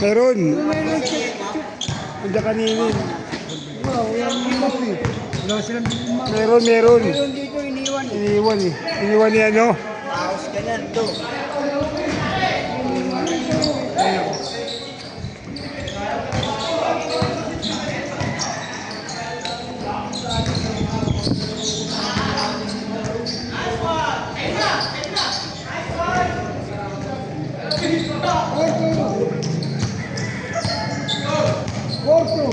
Meron. Hindi kaninin. Meron. Meron dito, iniwan. Iniwan eh. Iniwan niya nyo. Taos ka niyan, ito. Porto.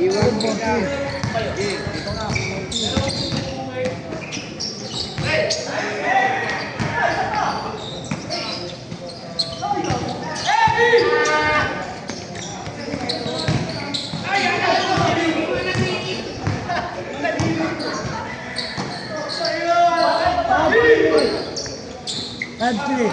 Iwan mo ka. Dito na. Country.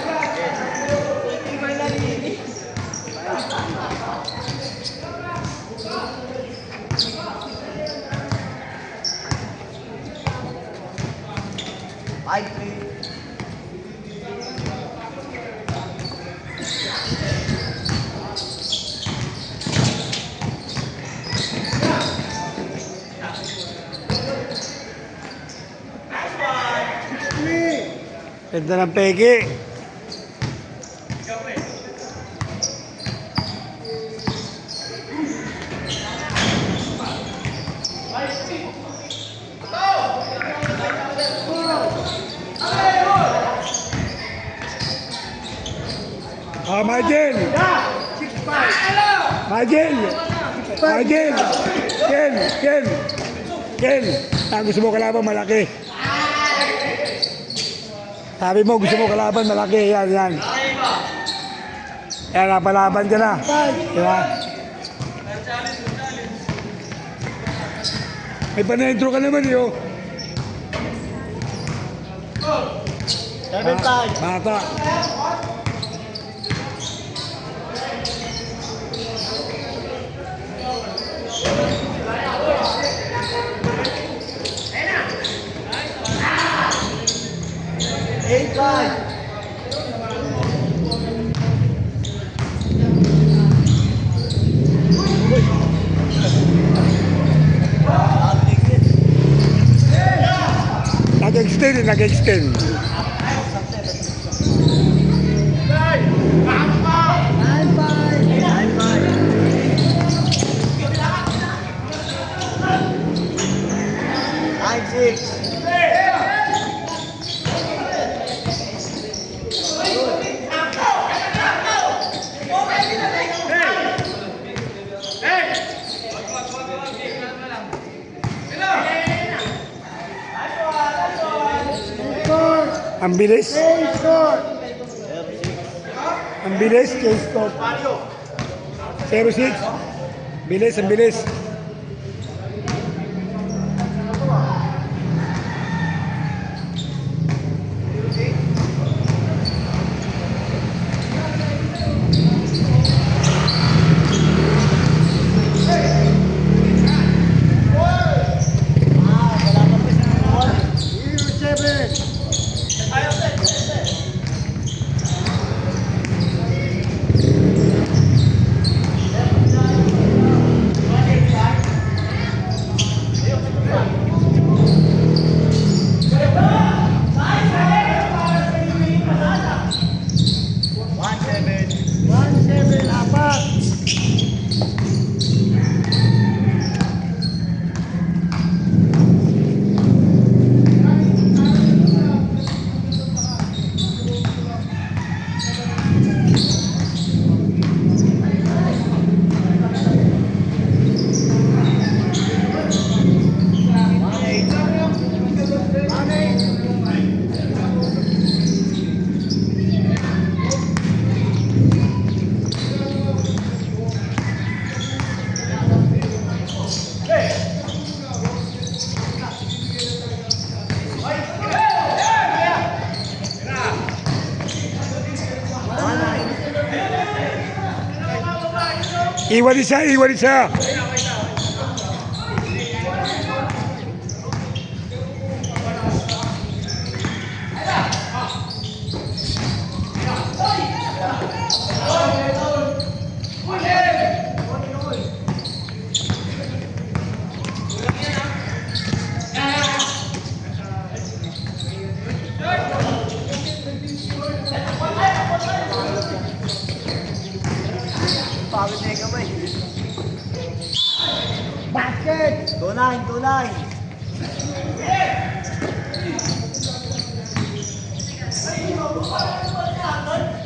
Ganda ng peke. Majel! Majel! Majel! Ken! Gusto mo kalaban malaki. Sabi mo gusto mo kalaban malaki. Yan. Yan, napalaban ka na. Diba? May panentro ka naman yun. 7-5. Bata. Nag-extend. Ang bilis. Ang bilis, chase score. 0-6. Bilis, ang bilis. Iwan isa, iwan isa. Pagod na yung kamay. Basket! Tunay, tunay.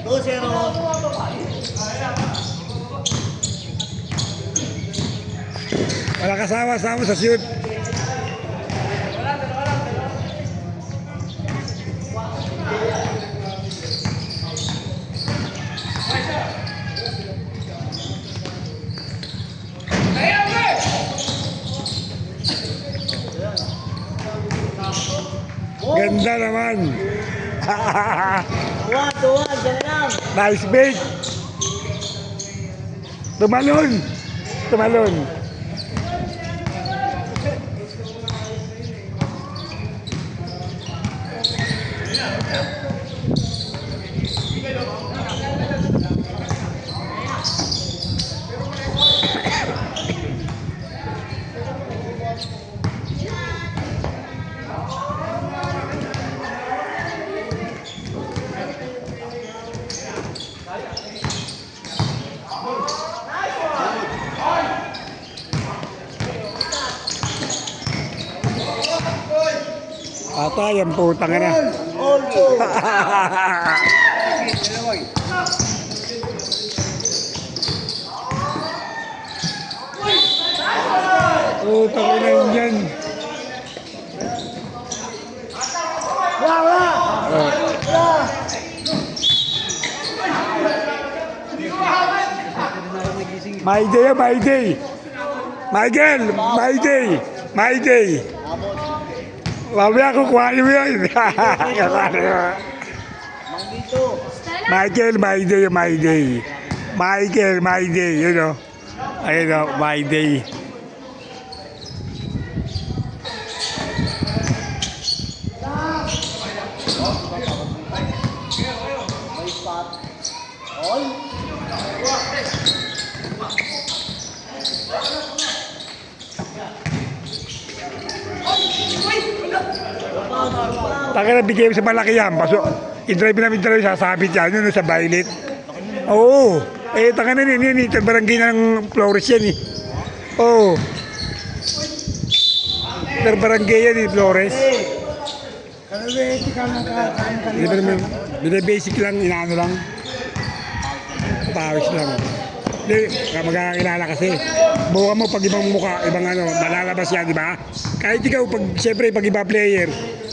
Go, zero. Wala kasama sa shoot. Ganda naman. Tuwan, dyan na lang. Nice bait. Tumalon. Tumalon. Patay ang putang na. All go. Putang na yan. Wala. My day, my day. Michael, my day. My day. Mamaya kukuha niyo yun. Mangdito. Michael, my day, my day. Michael, my day, you know. Ayun o, my day. May spot. All. Taka na bigay mo sa malaki yan. Paso, i-drive namin talaga sasabit yan. Yun sa violet. Oo. Eh, taka na yun. Ito barangay na ng Flores yan eh. Oo. Ito barangay yan eh, Flores. Kalaweti ka na Hindi ba naman, basic lang, inaano lang. Pawis lang. Hindi, magkakakilala kasi. Buka mo pag ibang mukha, ibang ano, malalabas yan, di ba? Kahit ikaw, pag, siyempre, pag iba player,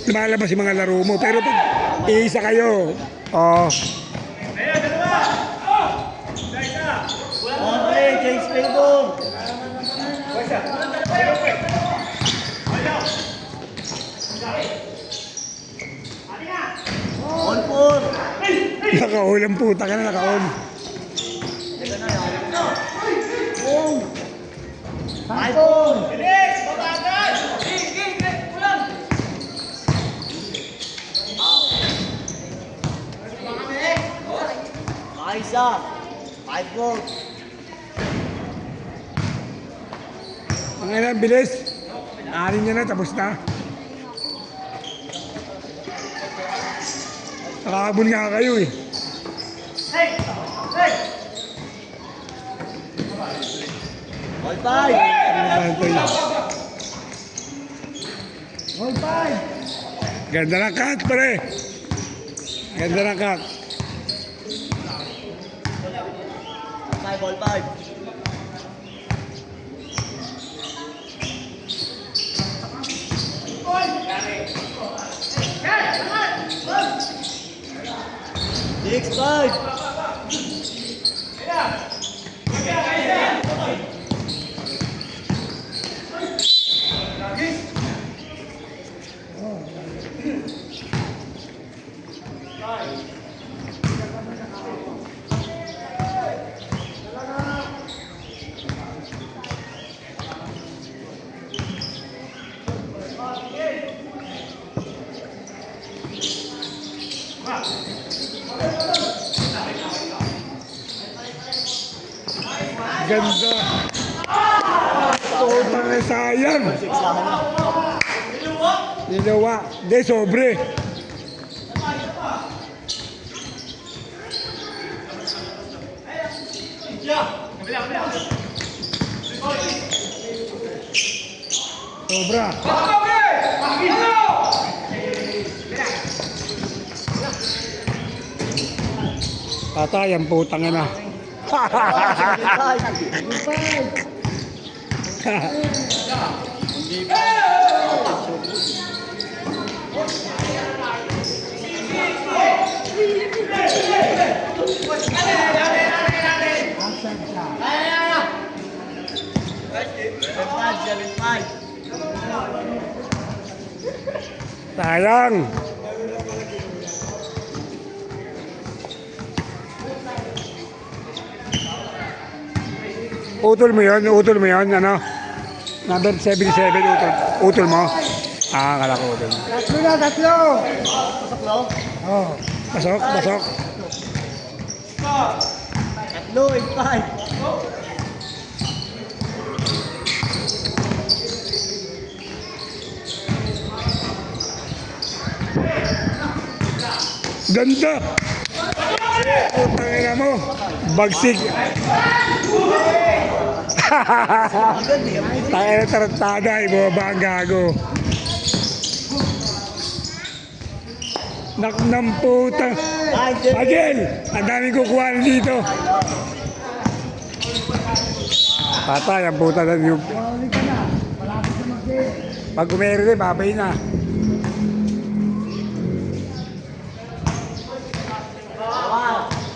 lumalabas yung mga laro mo. Pero pag iisa kayo, oh, One play, James Payton. All four. naka-all ang puta ka na, naka-all. Payton. Makaisa. 5-4. Ang ina, bilis. Anin niya na, tapos na. Nakakabul nga kayo eh. All five. All five! Ganda ng cut, pare. Ganda ng cut. All five. Six, five. Ganda. Putang na sayang. Siksahan na. Ginawa. Hindi, sobre. Sobra. Patay ang putang na. Sayang. Utol mo yun, ano? Number 77, utol. Utol mo? Ah, akala ko utol. Tatlo na, tatlo. Pasok no? Oh. Pasok, pasok. Tatlo, 8-5. Ganda! Putang ina mo. Bagsig. Agad eh. Tayo na tarantada, ibababa ang gago. Naknam putang. Agel! Ang daming kukuha na dito. Patay, ang puta na yung... Mahuli ka na. Malapit na mag-game. Pag umero rin, babay na.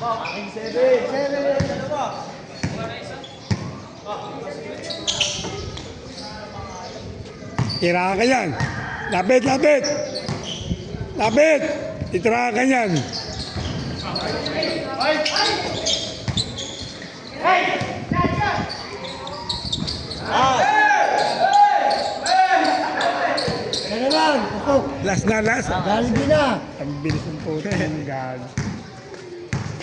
Aking 7. Tira ka yan. Lapit, lapit. Lapit. Titira ka yan. Ano lang? Ako. Last na, last. Galing na. Ang bilis ng puta ng gago.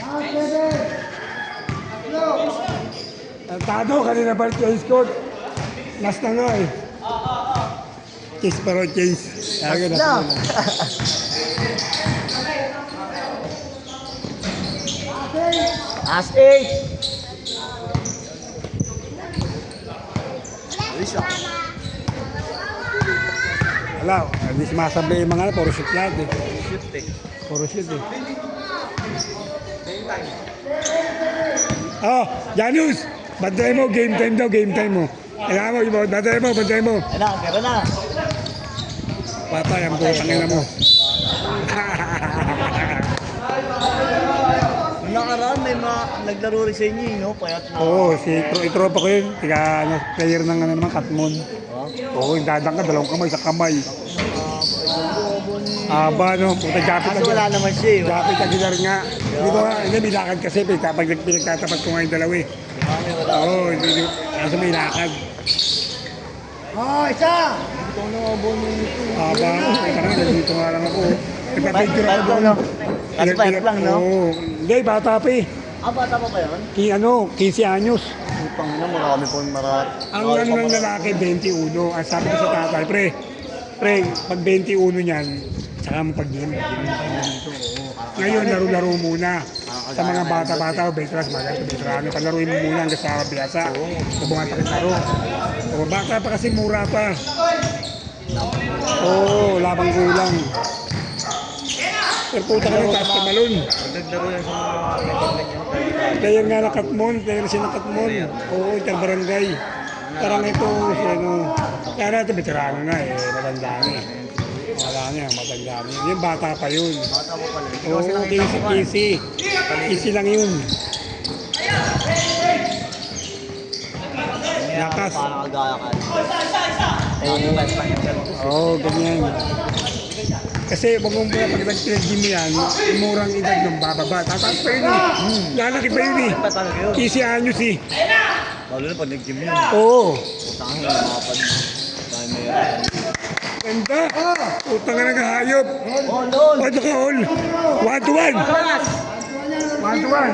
Last seven. Tatlo. Tado, kanina pa chase code. Last na nga eh. Chase pero chase. Kaya Last na. As 8. Isa. Wala, hindi sumasabi yung mga puro shoot lahat eh. Shift eh. Puro shoot eh. Oh, Janus! Bantay mo, game time daw, game time mo. Kailangan mo, bantay mo. Ayun na, meron na. Patay ang putang ina mo. Nung nakaraan may mga naglaro rin sa inyo, no? Payat na. Oo, itropa ko yun. Tiga, ano, player ng ano naman, Katmon. Oh. Oo, yung dadang ka, dalawang kamay, sa kamay. Aba, no, puta, japit Kaso wala naman siya eh. Japit Aguilar nga. Hindi ko nga, hindi, may lakad kasi, pag pinagtatapat ko nga yung dalawa eh. Wala. Oo, hindi, kaso may lakad. Oh, isa. Ito na nga bono nito. Aba, parang nandito nga lang ako. Nagpa-picture ako Bike doon. lang, no? Kasi bike lang, no? Oo, hindi, bata pa eh. Ah, bata pa ba yun? 15 anyos. Putang ina, marami po yung marami. Ang ano ng lalaki, 21. Ang sabi ko sa tatay, pre, pag 21 niyan, saka mo pag-game. Ngayon, laro-laro muna. Sa mga bata-bata o veterans, veterano, palaruin mo muna hanggang sa biyasa. O bumatakit laro. O bata pa kasi mura pa. Oo, labang kulang. Pero puta ka ng taas ka malun. Naglaro yan sa mga ganyan-ganyan. Player nga na Katmon, player siya ng Katmon. Oo, interbarangay. Parang ito, si ano. Kaya natin, veterano na eh, matanda na eh. Wala na yan, matanda na yun. Yung bata pa yun. Bata mo pala. Oo, easy lang yun. Lakas. Parang kagaya ka. Oo. Oo, ganyan. Kasi wag mo muna pag nag-trade mo yan, yung murang edad ng bababa. Tataas pa yun eh. Lalaki pa yun eh. Talaga yun. 15 anyos eh. Lalo na pag nag-gym yun. Oo. Putang ina, makapag. Dahil may yan. Ganda. Utang ka nagahayop. Oh, lol! Ano ka all? 1 to 1. 1 to 1.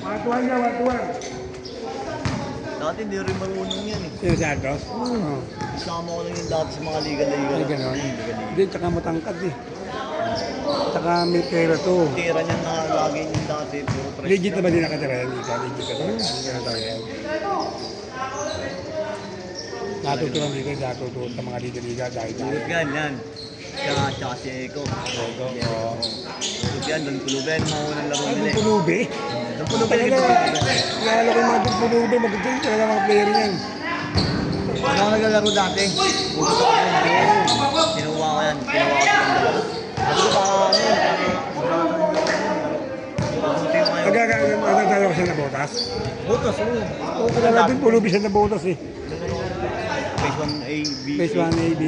1 to 1 niya, 1 to 1. Dati hindi rin marunong yan eh. Sino si Santos? Oo. Isama ko lang yung dati sa mga liga-liga. Ay, gano'n. Liga-liga. Hindi, tsaka matangkad eh. Tsaka may pera to. Tira niya na lagi yung dati. Puro press. Legit na ba din nakatira yan? Ikaw, legit ka to? Hindi ka na tayo yan. Natutunan dito, natutunan sa mga liga-liga dahil Tulog yan, yan. Tsaka si Eko. Oo. Tulog yan, doon kulubin. Maunang laro Ang nila eh. pulubi? Doon kulubin. Lalo ko yung mga pulubi, magagaling talaga mga player niyan. Ano ako naglalaro dati? Pupunta ko yung game. Kinuha ko yan. Kinuha ko silang dalawa. Sabi ko para ano yun. Nagtatalo ko siya na botas. Butas, oo. Oo, kalala din pulubi siya na botas eh. Phase 1A, B, Phase 1 AB.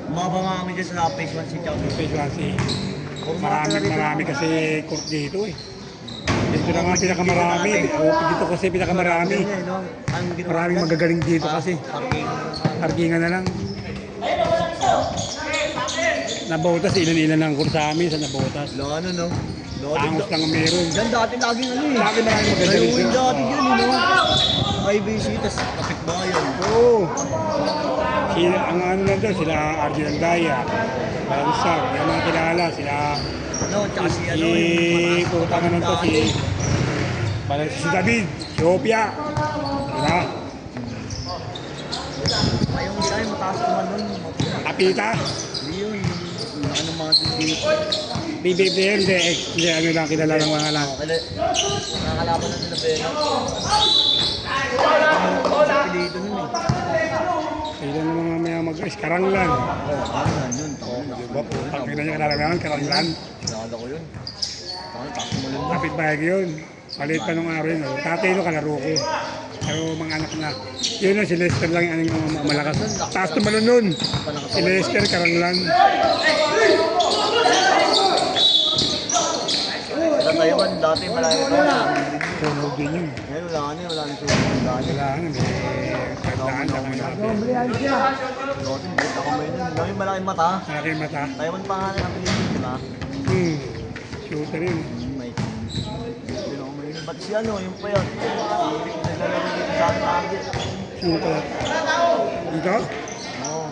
Mababa kami dyan sa Phase 1C tsaka Phase 1C. Marami kasi court dito eh. Dito na nga pinakamarami. Dito kasi pinakamarami. Maraming magagaling dito kasi. Parkingan na lang. Nabotas, ilan-ilan ang court sa amin sa nabotas. Wala ano, no? Tangos lang ang meron. Yan dati laging ano eh. Lagi maraming magagaling Ayun, dito. dati yan, no? IBC, tas kapitbayan. Oo. Sila, ang ano lang doon, sila Arjun Andaya, Bansar, yung mga kilala, sila Ano, tsaka si ano, si putang ano to, si David, si Opia. Diba? Ayun, isa yung mataas naman nun. Kapita, Hindi yun. Yung ano mga dito. BB player, hindi ano lang, kilala ng mga lang. Nakakalaban na nila Beno. Sa dito nun eh. Sila ng mga may mag-iskaranglan. Ano na yun? Diba, putang ina niya kalala karanglan. Nakala ko yun. Taas mo lang. Kapit bahay yun. Maliit pa nung araw yun. Tatay no, kalaro ko. Pero mga anak na. Yun na, si Lester lang yung anong mga malakas. Taas tumalon nun. Si Lester, karanglan. Sa Taiwan, dati malayo pa yun. Sunog din yun. Ngayon wala na yun. Wala na sumunod dati. Wala nga, may kandaan lang natin. Dati, buta ko may nun. Dami malaking mata. Malaki yung mata. Taiwan pa nga ang Pilipinas, di ba? Shooter yun. May hindi ako may ba't si ano, yung pa yun. Naglalaro dito sa ating target. Shooter. Dito? Oo.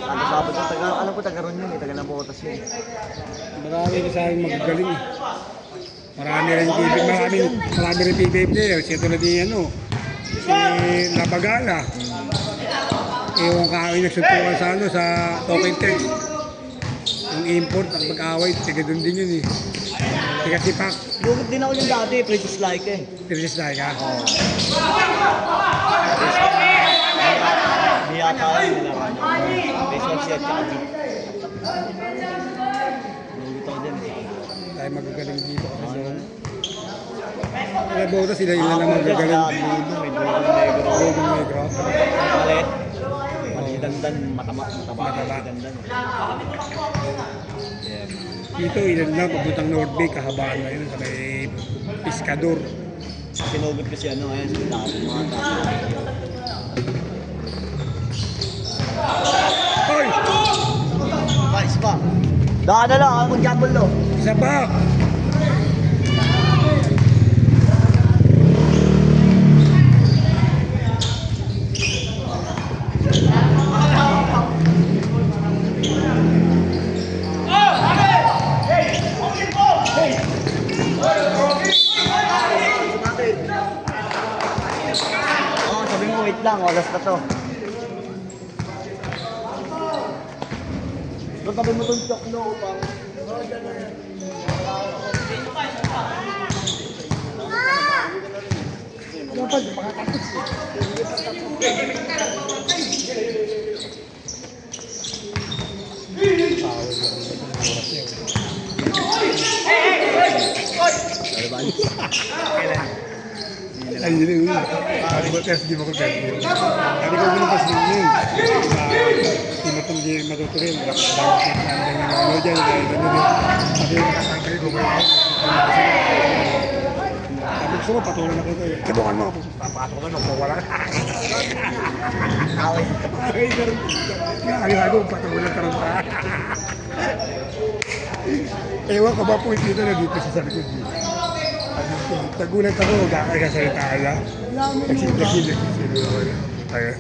Taga-sabot ko, alam ko taga-ron yun eh, taga-nabotas yun. Marami rin sa akin magagaling eh. Marami rin PBA player. Siya tulad ni ano, si Labagala. Ewan ka kami nagsuntukan sa ano, sa Token Tech. Yung import, nakapag-away, tiga doon din yun eh. Tiga si Pac. Lugod din ako yung dati, Precious Like eh. Tiris na ka. Oo. Hindi yata yung nilaran. Precious siya, tsaka G. Lugod ako din eh. Tayo magagaling dito kasi. Kaya boto sila ilan na magagaling. Ludo, may Dragon Negro. Golden Negro. Malit. Si Dandan, mataba. Si Dandan. Dito ilan na, papuntang North Bay, kahabaan na yun sa may Piscador. Sinugod ko si ano, ayan, si Dami, mga tao. Hoy! Guys pa. Daan na lang, ako mag-jabol lo. Isa pa! Oo, sabi mo wait lang, oras na to. Doon tabi mo itong choklo upang... Dapat, makatapos eh. Ay, yun yun. Sabi ko, test, di mo ko test yun. Sabi ko, ganun kasi yun. Di mo itong di matuturin. Dahil ang ano dyan, dahil ano din. Sabi ko, kakakali ko kayo. Sabi ko, patuloy na kita eh. Kibukan mo. Papatukan mo, wala ka. Away. Ay, ganun. Ayaw ko, patuloy na karoon pa. Ewan ko ba po dito na dito sa sabi ko dito. Nagulat ako, kakasalita ka na. Nagsisilip. Ayun.